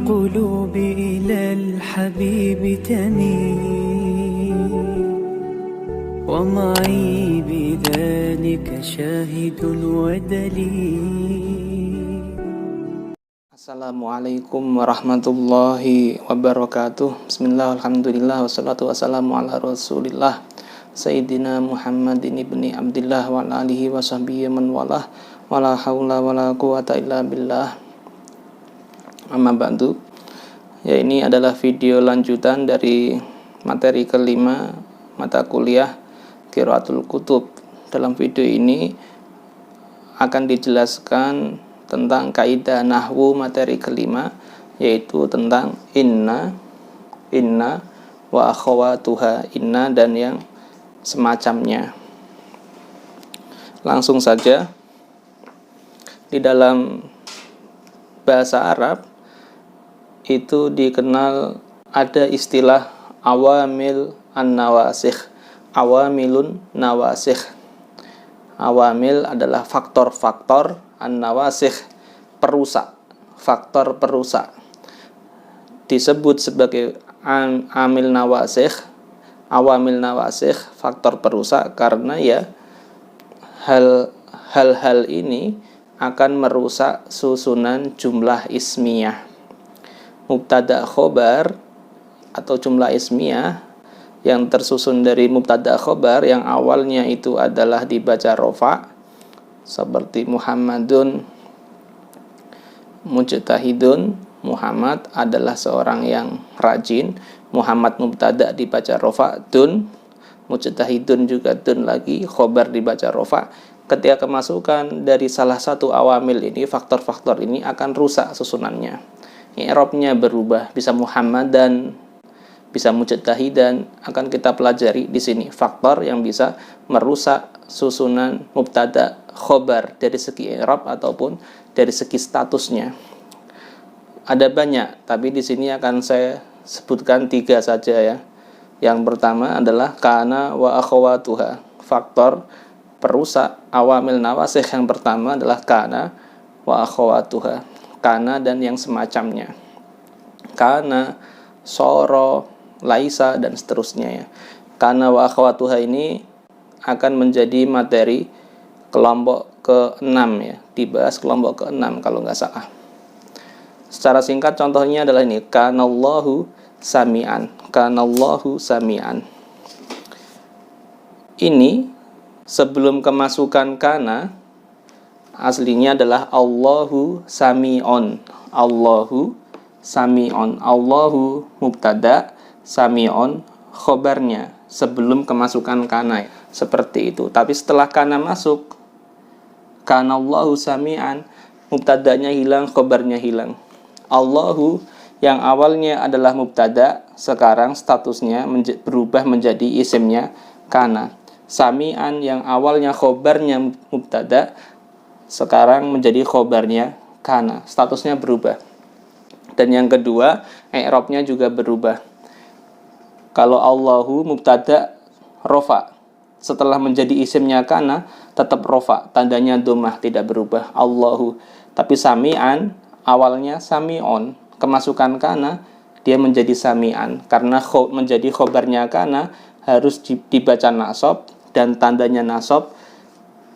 القلوب إلى الحبيب تميل ومعي بذلك شاهد ودليل. Assalamualaikum warahmatullahi wabarakatuh. Bismillah, alhamdulillah, wassalatu wassalamu ala rasulillah Sayyidina Muhammadin ibni Abdillah wa ala alihi wa sahbihi man walah wa la hawla wa la quwata illa billah. Amma ba'du. Ya, ini adalah video lanjutan dari materi kelima mata kuliah Qiraatul Kutub. Dalam video ini akan dijelaskan tentang kaidah nahwu materi kelima, yaitu tentang inna wa akhawatuha, inna dan yang semacamnya. Langsung saja, di dalam bahasa Arab itu dikenal ada istilah awamil an-nawasikh, awamilun nawasikh. Awamil adalah faktor-faktor, an-nawasikh perusak, faktor perusak. Disebut sebagai amil nawasikh, awamil nawasikh, faktor perusak, karena ya hal-hal ini akan merusak susunan jumlah ismiyah. Mubtada khobar atau jumlah ismiyah yang tersusun dari mubtada khobar yang awalnya itu adalah dibaca rofa, seperti Muhammadun mujtahidun, Muhammad adalah seorang yang rajin. Muhammad mubtada dibaca rofa, dun, mujtahidun juga dun lagi, khobar dibaca rofa. Ketika kemasukan dari salah satu awamil ini, faktor-faktor ini akan rusak susunannya. I'rabnya berubah, bisa Muhammadan, bisa mujtahidan. Akan kita pelajari di sini faktor yang bisa merusak susunan mubtada khobar dari segi i'rab ataupun dari segi statusnya. Ada banyak, tapi di sini akan saya sebutkan 3 saja ya. Yang pertama adalah kana wa akhawatuha. Faktor perusak awamil nawasikh yang pertama adalah kana wa akhawatuha. Kana dan yang semacamnya. Kana, soro, laisa dan seterusnya ya. Kana wa akhawatuha ini akan menjadi materi kelompok ke-6 ya. Dibahas kelompok ke-6 kalau nggak salah. Secara singkat contohnya adalah ini, kanallahu sami'an. Kanallahu sami'an. Ini sebelum kemasukan kana, aslinya adalah Allahu sami'on. Allahu sami'on. Allahu mubtada, sami'on khobarnya sebelum kemasukan kana. Seperti itu. Tapi setelah kana masuk, kanallahu sami'an, mubtadanya hilang, khobarnya hilang. Allahu yang awalnya adalah mubtada, sekarang statusnya berubah menjadi isimnya kana. Sami'an yang awalnya khobarnya mubtada, sekarang menjadi khobarnya kana. Statusnya berubah. Dan yang kedua, i'rabnya juga berubah. Kalau Allahu mubtada rofa, setelah menjadi isimnya kana, tetap rofa, tandanya dhammah, tidak berubah. Allahu. Tapi sami'an awalnya sami'on, kemasukan kana dia menjadi sami'an, karena menjadi khobarnya kana harus dibaca nasab, dan tandanya nasab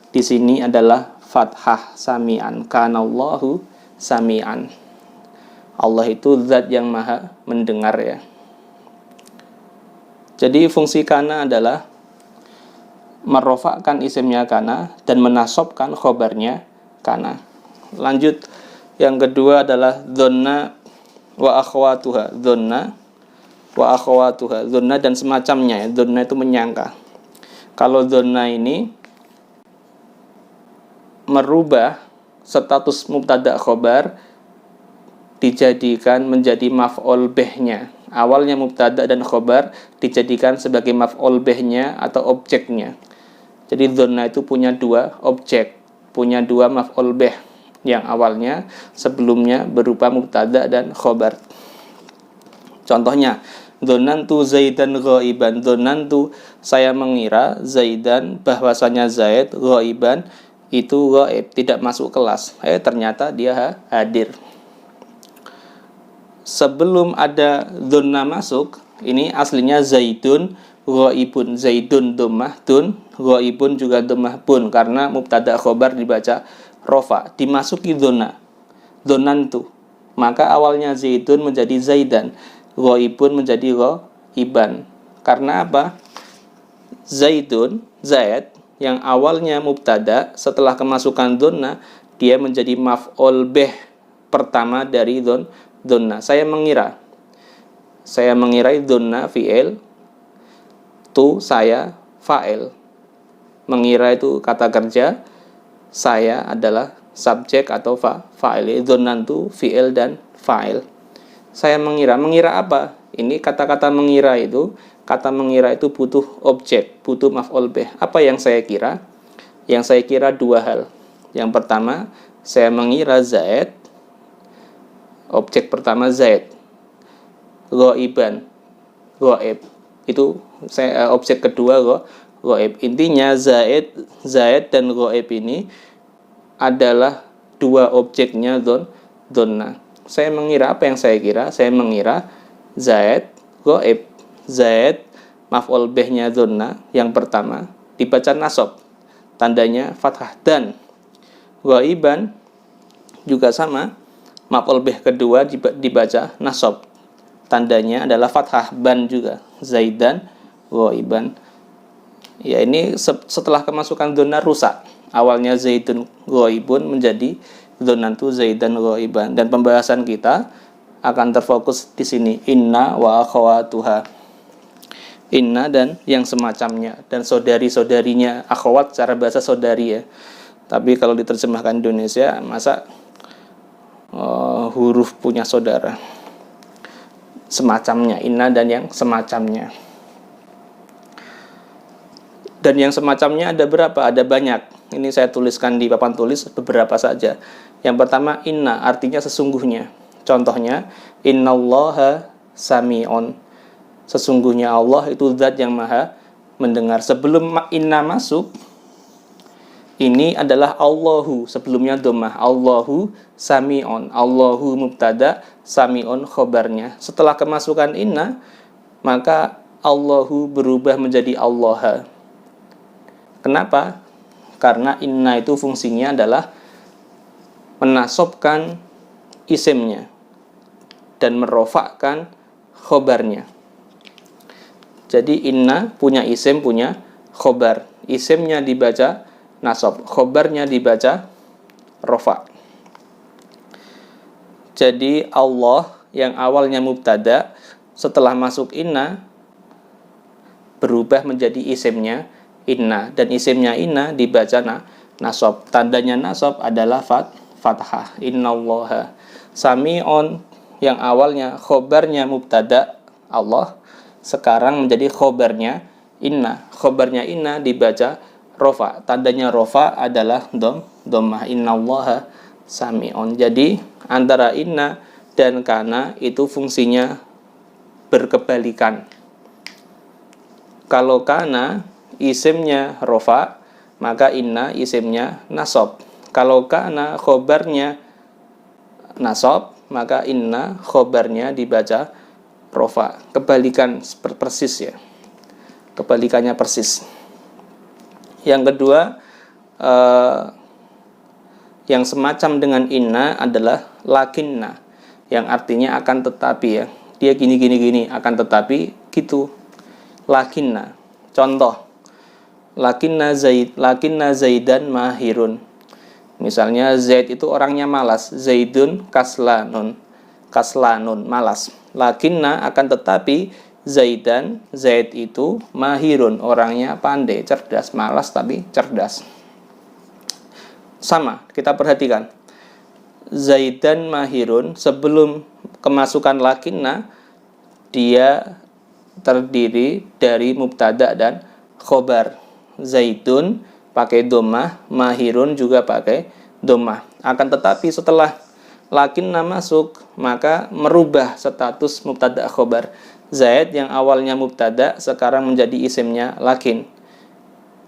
di sini adalah fathah, sami'an. Kanallahu sami'an. Allah itu zat yang maha mendengar ya. Jadi fungsi kana adalah merofakkan isimnya kana dan menasobkan khobarnya kana. Lanjut, yang kedua adalah dzanna wa akhwatuha. Dzanna wa akhwatuha. Dzanna dan semacamnya ya. Dzanna itu menyangka. Kalau dzanna ini merubah status mubtada khobar dijadikan menjadi maf'ul bih-nya. Awalnya mubtada dan khobar dijadikan sebagai maf'ul bih-nya atau objeknya. Jadi dzanna itu punya 2 objek, punya 2 maf'ul bih yang awalnya sebelumnya berupa mubtada dan khobar. Contohnya, dzanantu Zaidan ghaiban. Dzanantu, saya mengira Zaidan, bahwasanya Zaid ghaiban itu ghaib, tidak masuk kelas. Ternyata dia hadir. sebelum ada donna masuk, ini aslinya zaidun ghaibun, zaidun dhammah dun, ghaibun juga dhammah bun, karena mubtada khobar dibaca rofa, dimasuki donna, donantu, maka awalnya zaidun menjadi zaidan, ghaibun menjadi ghaiban. Karena apa? Zaidun, zaid yang awalnya mubtada, setelah kemasukan donna dia menjadi maf'ul bih pertama dari donna. Saya mengirai donna fi'il, tu saya fa'il. Mengira itu kata kerja, saya adalah subjek atau fa'il. Dhonnantu fi'il dan fa'il. Saya mengira apa? Ini kata-kata mengira itu, kata mengira itu butuh objek, butuh maf'ul bih. Apa yang saya kira? Yang saya kira dua hal. Yang pertama, saya mengira Zaid, objek pertama Zaid, ghaiban, ghaib. Itu saya objek kedua ghaib. Intinya Zaid dan ghaib ini adalah dua objeknya donna. Saya mengira apa yang saya kira? Saya mengira Zaid ghaib. Zaid maf'ul bihnya donna yang pertama dibaca nasab, tandanya fathah, dan ghaiban juga sama, maf'ul bih kedua dibaca nasab, tandanya adalah fathah, ban juga, zaidan ghaiban. Ya, ini setelah kemasukan donna rusak. Awalnya zaidun ghaibun menjadi dhonnantu zaidan ghaiban, dan pembahasan kita akan terfokus di sini, inna wa akhawatuha. Inna dan yang semacamnya, dan saudari-saudarinya. Akhwat secara bahasa saudari ya. Tapi kalau diterjemahkan Indonesia, masa huruf punya saudara. Semacamnya, inna dan yang semacamnya. Dan yang semacamnya ada berapa? Ada banyak. Ini saya tuliskan di papan tulis beberapa saja. Yang pertama, inna artinya sesungguhnya. Contohnya, innallaha sami'un. Sesungguhnya Allah itu zat yang maha mendengar. Sebelum inna masuk, ini adalah Allahu, sebelumnya dhammah. Allahu sami'un. Allahu mubtada, sami'un khobarnya. Setelah kemasukan inna, maka Allahu berubah menjadi Allaha. Kenapa? Karena inna itu fungsinya adalah menasobkan isimnya dan merofakkan khobarnya. Jadi inna punya isim, punya khobar. Isimnya dibaca nasab, khobarnya dibaca rofa. Jadi Allah yang awalnya mubtada, setelah masuk inna berubah menjadi isimnya inna, dan isimnya inna dibaca nasab. Tandanya nasab adalah fathah. Innallaha sami'un yang awalnya khobarnya mubtada Allah, sekarang menjadi khobarnya inna. Khobarnya inna dibaca rofa. Tandanya rofa adalah dhammah. Innallaha sami'un. Jadi antara inna dan kana itu fungsinya berkebalikan. Kalau kana isimnya rofa, maka inna isimnya nasab. Kalau kana khobarnya nasab, maka inna khobarnya dibaca rofa. Kebalikan persis ya. Kebalikannya persis. Yang kedua, yang semacam dengan inna adalah lakinna, yang artinya akan tetapi ya. Dia gini akan tetapi gitu. Lakinna. Contoh, lakinna zaidan mahirun. Misalnya Zaid itu orangnya malas, zaidun kaslanun, malas. Lakinna akan tetapi Zaid itu mahirun, orangnya pandai, cerdas, malas tapi cerdas. Sama, kita perhatikan. Zaidan mahirun, sebelum kemasukan lakinna, dia terdiri dari mubtada dan khobar. Zaidun pakai dhammah, mahirun juga pakai dhammah. Akan tetapi setelah lakinna masuk, maka merubah status mubtada khobar. Zaid yang awalnya mubtada sekarang menjadi isimnya lakin.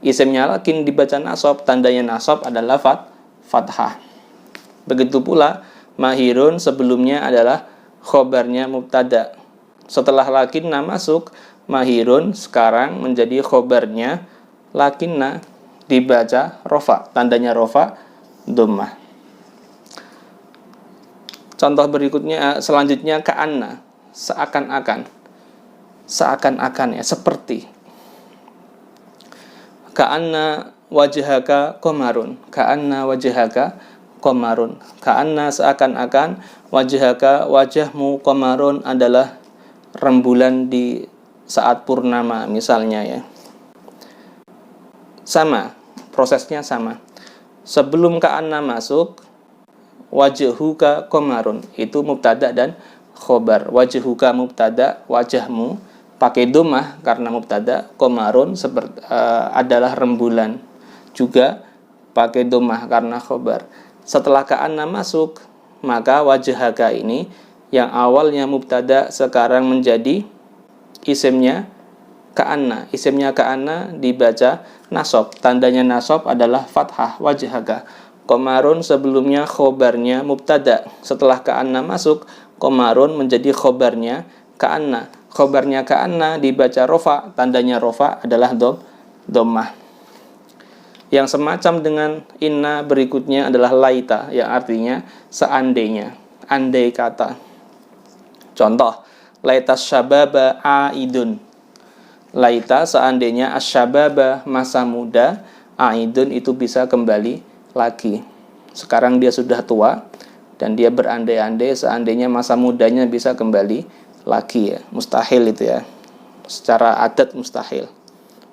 Isimnya lakin dibaca nasab, tandanya nasab adalah fathah. Begitu pula mahirun sebelumnya adalah khobarnya mubtada. Setelah lakinna masuk, mahirun sekarang menjadi khobarnya lakinna, dibaca rofa, tandanya rofa dhammah. Contoh berikutnya, selanjutnya ka'anna, seakan-akan. Seakan-akan ya, seperti. Ka'anna wajhaka qamarun. Ka'anna wajhaka qamarun. Ka'anna seakan-akan wajhaka, wajahmu, qamarun adalah rembulan di saat purnama misalnya ya. Sama, prosesnya sama. Sebelum ka'anna masuk, wajhuka qamarun, itu mubtada dan khobar. Wajhuka mubtada, wajahmu pakai dhammah karena mubtada, qamarun adalah rembulan, juga pakai dhammah karena khobar. Setelah ka'anna masuk, maka wajhaka ini yang awalnya mubtada sekarang menjadi isimnya ka'anna. Isimnya ka'anna dibaca nasab. Tandanya nasab adalah fathah, wajhaka. Qamarun sebelumnya khobarnya mubtada. Setelah ka'anna masuk, qamarun menjadi khobarnya ka'anna. Khobarnya ka'anna dibaca rofa. Tandanya rofa adalah dhammah. Yang semacam dengan inna berikutnya adalah laita, yang artinya seandainya, andai kata. Contoh, laita syababa aidun. Laita seandainya asyababa masa muda, aidun itu bisa kembali lagi. Sekarang dia sudah tua dan dia berandai-andai seandainya masa mudanya bisa kembali lagi ya. Mustahil itu ya. Secara adat mustahil.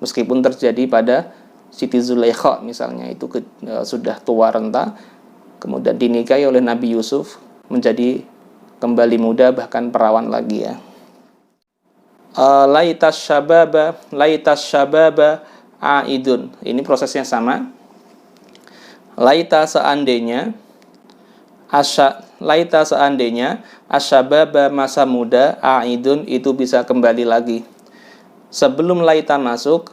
Meskipun terjadi pada Siti Zulaikha misalnya, itu sudah tua renta, kemudian dinikahi oleh Nabi Yusuf menjadi kembali muda bahkan perawan lagi ya. Laitas syababa aidun. Ini prosesnya sama. Laita seandainya asyababa masa muda, aidun itu bisa kembali lagi. Sebelum laita masuk,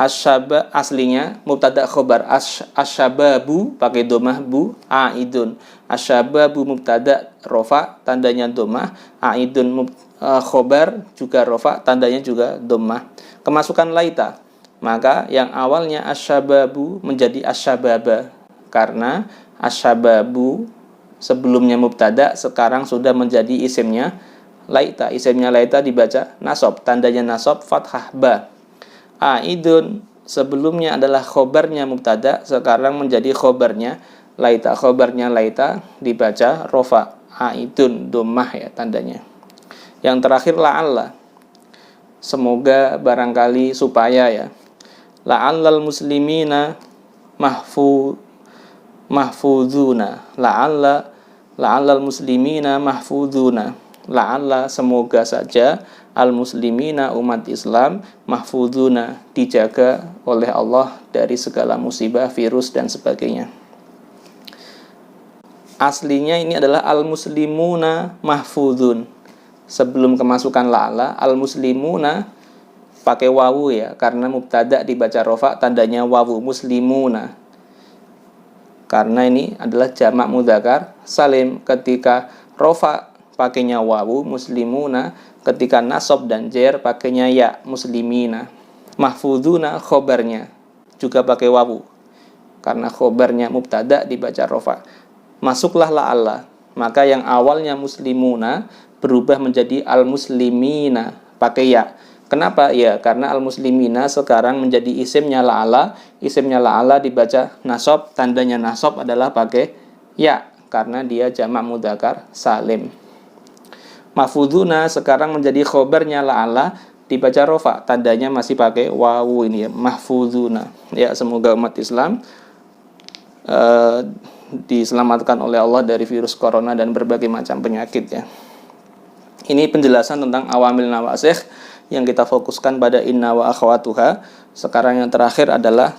asyaba aslinya mubtada khobar, asyababu pakai dhammah bu, aidun. Asyababu mubtada rofa, tandanya dhammah. Aidun khobar juga rofa, tandanya juga dhammah. Kemasukan laita, maka yang awalnya asyababu menjadi asyababa karena asyababu sebelumnya mubtada sekarang sudah menjadi isimnya laita. Isimnya laita dibaca nasab, tandanya nasab fathah ba. Aidun sebelumnya adalah khobarnya mubtada, sekarang menjadi khobarnya laita. Khobarnya laita dibaca rofa, aidun dhammah ya tandanya. Yang terakhir la'alla, semoga, barangkali, supaya ya. La'allal muslimina mahfuduna. La'allal muslimina mahfuduna. La'alla semoga saja al-muslimina umat Islam mahfuduna dijaga oleh Allah dari segala musibah, virus dan sebagainya. Aslinya ini adalah al-muslimuna mahfudun. Sebelum kemasukan la'alla, al-muslimuna pakai wawu ya, karena mubtada dibaca rofa, tandanya wawu, muslimuna. Karena ini adalah jamak mudzakkar salim, ketika rofa pakainya wawu, muslimuna. Ketika nasab dan jer pakainya ya, muslimina. Mahfuduna khobarnya juga pakai wawu, karena khobarnya mubtada dibaca rofa. Masuklah la'alla, maka yang awalnya muslimuna berubah menjadi al-muslimina pakai ya. Kenapa? Ya, karena al-muslimina sekarang menjadi isimnya la'alla. Isimnya la'alla dibaca nasab, tandanya nasab adalah pakai ya, karena dia jamak mudzakkar salim. Mahfuduna sekarang menjadi khobarnya la'alla, dibaca rofa, tandanya masih pakai wawu ini ya, mahfuduna. Ya, semoga umat Islam diselamatkan oleh Allah dari virus corona dan berbagai macam penyakit ya. Ini penjelasan tentang awamil nawasikh yang kita fokuskan pada inna wa akhwatuha. Sekarang yang terakhir adalah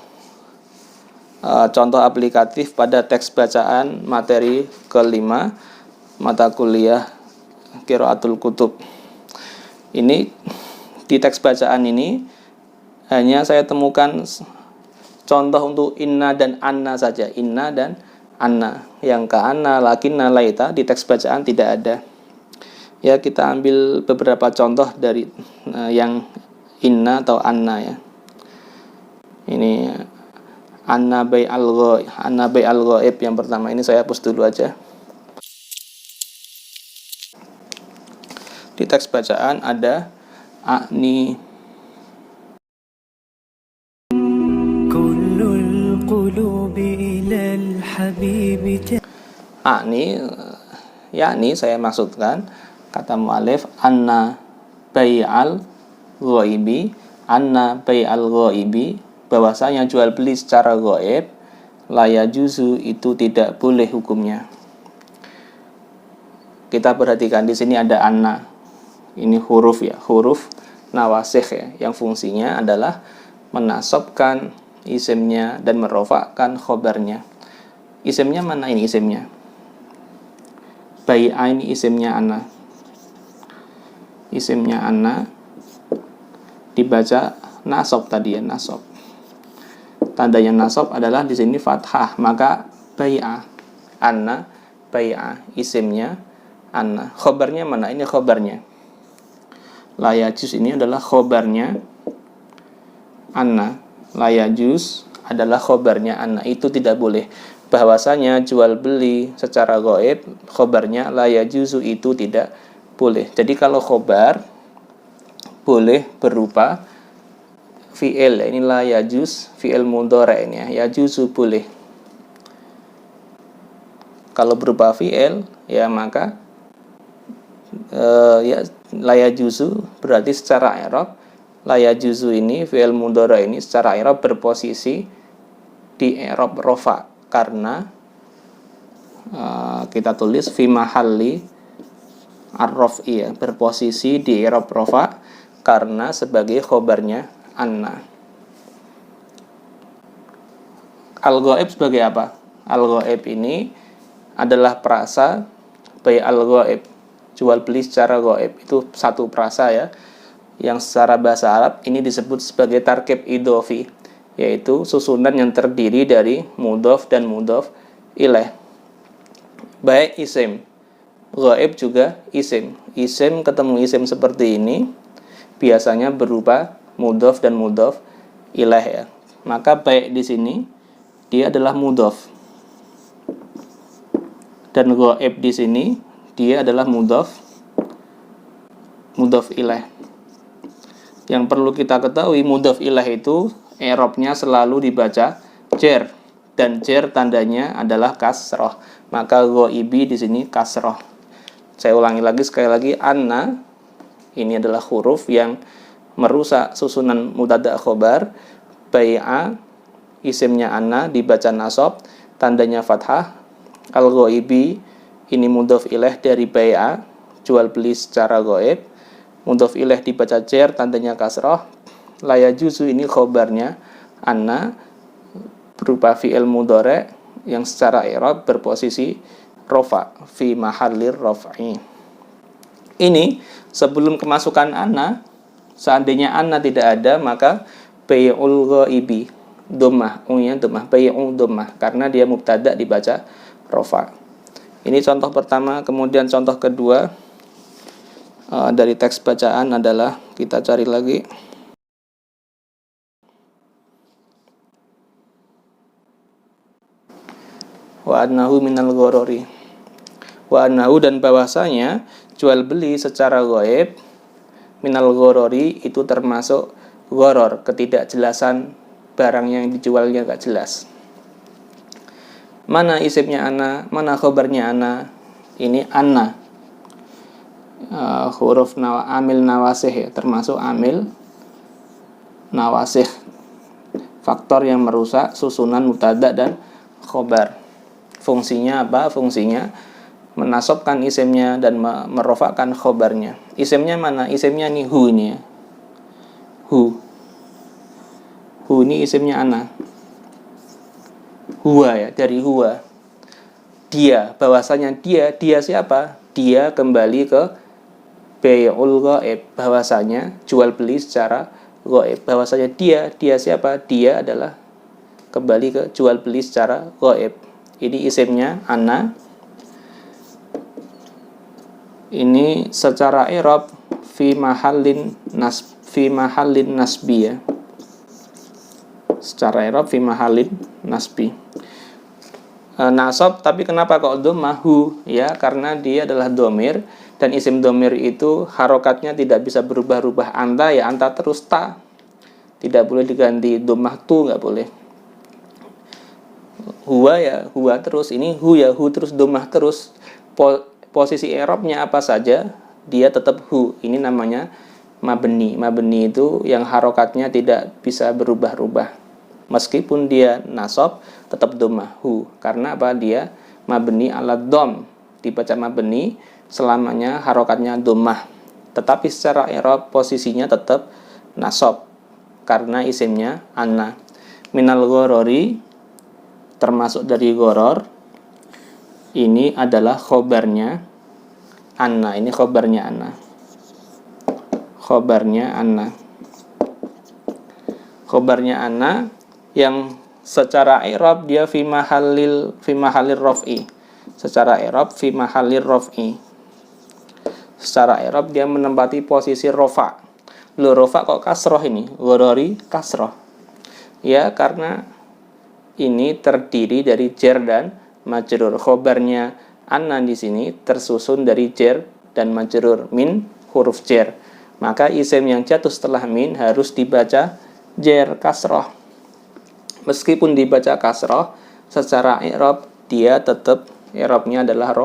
contoh aplikatif pada teks bacaan materi kelima mata kuliah Qiraatul Kutub. Ini di teks bacaan ini hanya saya temukan contoh untuk inna dan anna saja. Inna dan anna. Yang ka anna, lakinna, laita di teks bacaan tidak ada. Ya, kita ambil beberapa contoh dari yang inna atau anna ya. Ini anna bay al-ghaib yang pertama ini saya hapus dulu aja. Di teks bacaan ada a'ni. Kullul qulubi ilal habibi. A'ni, yakni saya maksudkan, kata mu'alif, anna bay'al ghaibi, anna bay'al ghaibi, bahwasanya jual beli secara ghaib, la yajuzu, itu tidak boleh hukumnya. Kita perhatikan di sini ada anna. Ini huruf ya, huruf nawasikh ya, yang fungsinya adalah menasabkan isimnya dan merofakkan khobarnya. Isimnya mana ini isimnya? Bai'a ini isimnya anna. Isimnya anna dibaca nasab tadi ya, nasab. Tandanya nasab adalah di sini fathah, maka bai'a, anna bai'a, isimnya anna. Khobarnya mana? Ini khobarnya. La yajuz ini adalah khobarnya anna. La yajuz adalah khobarnya anna. Itu tidak boleh. Bahwasanya jual beli secara ghaib, khobarnya la yajuzu, itu tidak boleh. Jadi kalau khobar boleh berupa fi'il, ini la yajuz, fi'il mudhari' ini ya, yajuzu boleh. Kalau berupa fi'il ya maka ya la yajuzu, berarti secara i'rab la yajuzu ini fi'il mudhari' ini secara i'rab berposisi di i'rab rafa, karena kita tulis fi mahalli ar-raf'i ya, berposisi di i'rab rafa karena sebagai khobarnya anna. Al-ghaib sebagai apa? Al-ghaib ini adalah prasa bai al-ghaib, jual beli secara ghaib. Itu satu prasa ya, yang secara bahasa Arab ini disebut sebagai tarkib idhofi, yaitu susunan yang terdiri dari mudhof dan mudhof ilaih. Baik isim, ghaib juga isim. Isim ketemu isim seperti ini biasanya berupa mudhof dan mudhof ilaih ya. Maka baik di sini dia adalah mudhof, dan ghaib di sini dia adalah mudhof ilaih. Yang perlu kita ketahui, mudhof ilaih itu i'rabnya selalu dibaca jer, dan jer tandanya adalah kasroh. Maka ghaibi di sini kasroh. Saya ulangi lagi sekali lagi, anna ini adalah huruf yang merusak susunan mubtada khobar. Bai'a isimnya anna dibaca nasab, tandanya fathah. Al-ghaibi ini mudhof ilaih dari bai'a, jual beli secara ghaib. Mudhof ilaih dibaca jer, tandanya kasroh. La yajuzu ini khobarnya anna berupa fi'il mudhari' yang secara i'rab berposisi rafa fi mahallir raf'i. Ini sebelum kemasukan anna, seandainya anna tidak ada, maka bai'ul ghaibi dhammah, unnya dhammah, bai'u dhammah, karena dia mubtada dibaca rafa. Ini contoh pertama. Kemudian contoh kedua dari teks bacaan adalah, kita cari lagi. Wa annahu minal ghorori. Wa annahu, dan bahwasanya jual beli secara ghaib, minal ghorori itu termasuk ghoror, ketidakjelasan barang yang dijualnya gak jelas. Mana isimnya anna, mana khobarnya anna? Ini anna, huruf amil nawasih ya, termasuk amil nawasih, faktor yang merusak susunan mubtada dan khobar. Fungsinya apa? Fungsinya menasabkan isimnya dan merofakkan khobarnya. Isimnya mana? Isimnya nih hu ini ya. Hu ini isimnya ana. Huwa ya, dari huwa. Dia, bahwasanya dia siapa? Dia kembali ke bai'ul ghaib, bahwasanya jual beli secara ghaib. Bahwasanya dia siapa? Dia adalah kembali ke jual beli secara ghaib. ini isimnya ana. Ini secara i'rab fi mahallin nasbi ya. Secara i'rab fi mahallin nasbi. Nasab, tapi kenapa kok dhammah hu? Ya, karena dia adalah domir, dan isim domir itu harokatnya tidak bisa berubah-ubah. Anta ya anta terus ta. Tidak boleh diganti dhammah tu, nggak boleh. Huwa ya huwa terus, ini hu ya hu terus, dhammah terus. Posisi i'rabnya apa saja, dia tetap hu. Ini namanya mabni. Mabni itu yang harokatnya tidak bisa berubah-ubah. Meskipun dia nasab, tetap dhammah hu. Karena apa? Dia mabni ala dhom. Dibaca mabni, selamanya harokatnya dhammah. Tetapi secara i'rab posisinya tetap nasab. Karena isimnya anna. Minal ghorori, termasuk dari ghoror. Ini adalah khobarnya anna. Ini khobarnya anna. Khobarnya anna. Khobarnya anna yang secara i'rab dia fi mahallir raf'i. Secara i'rab fi mahallir raf'i. Secara i'rab dia menempati posisi rofa. Lo rofa kok kasroh ini? Ghorori kasroh. Ya, karena ini terdiri dari jar dan majrur. Khobarnya anna di sini tersusun dari jar dan majrur min huruf jar. Maka isim yang jatuh setelah min harus dibaca jar kasroh. Meskipun dibaca kasroh, secara i'rab dia tetap i'rabnya adalah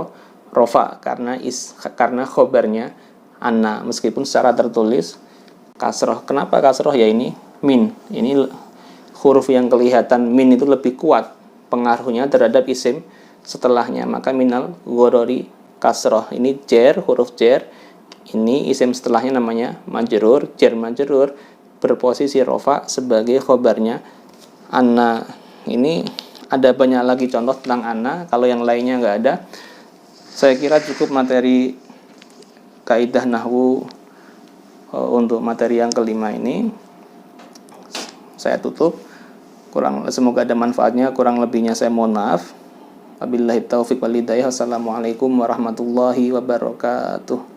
rofa karena khobarnya anna. Meskipun secara tertulis kasroh. Kenapa kasroh? Ya ini min. Ini huruf yang kelihatan min itu lebih kuat pengaruhnya terhadap isim setelahnya. Maka minal ghorori kasroh. Ini jar, huruf jar. Ini isim setelahnya namanya majrur. Jar majrur berposisi rofa sebagai khobarnya anna. Ini ada banyak lagi contoh tentang anna. Kalau yang lainnya nggak ada, saya kira cukup materi kaidah nahwu untuk materi yang kelima ini. Saya tutup. Semoga ada manfaatnya. Kurang lebihnya saya mohon maaf. Wabillahi taufiq wal hidayah. Assalamualaikum warahmatullahi wabarakatuh.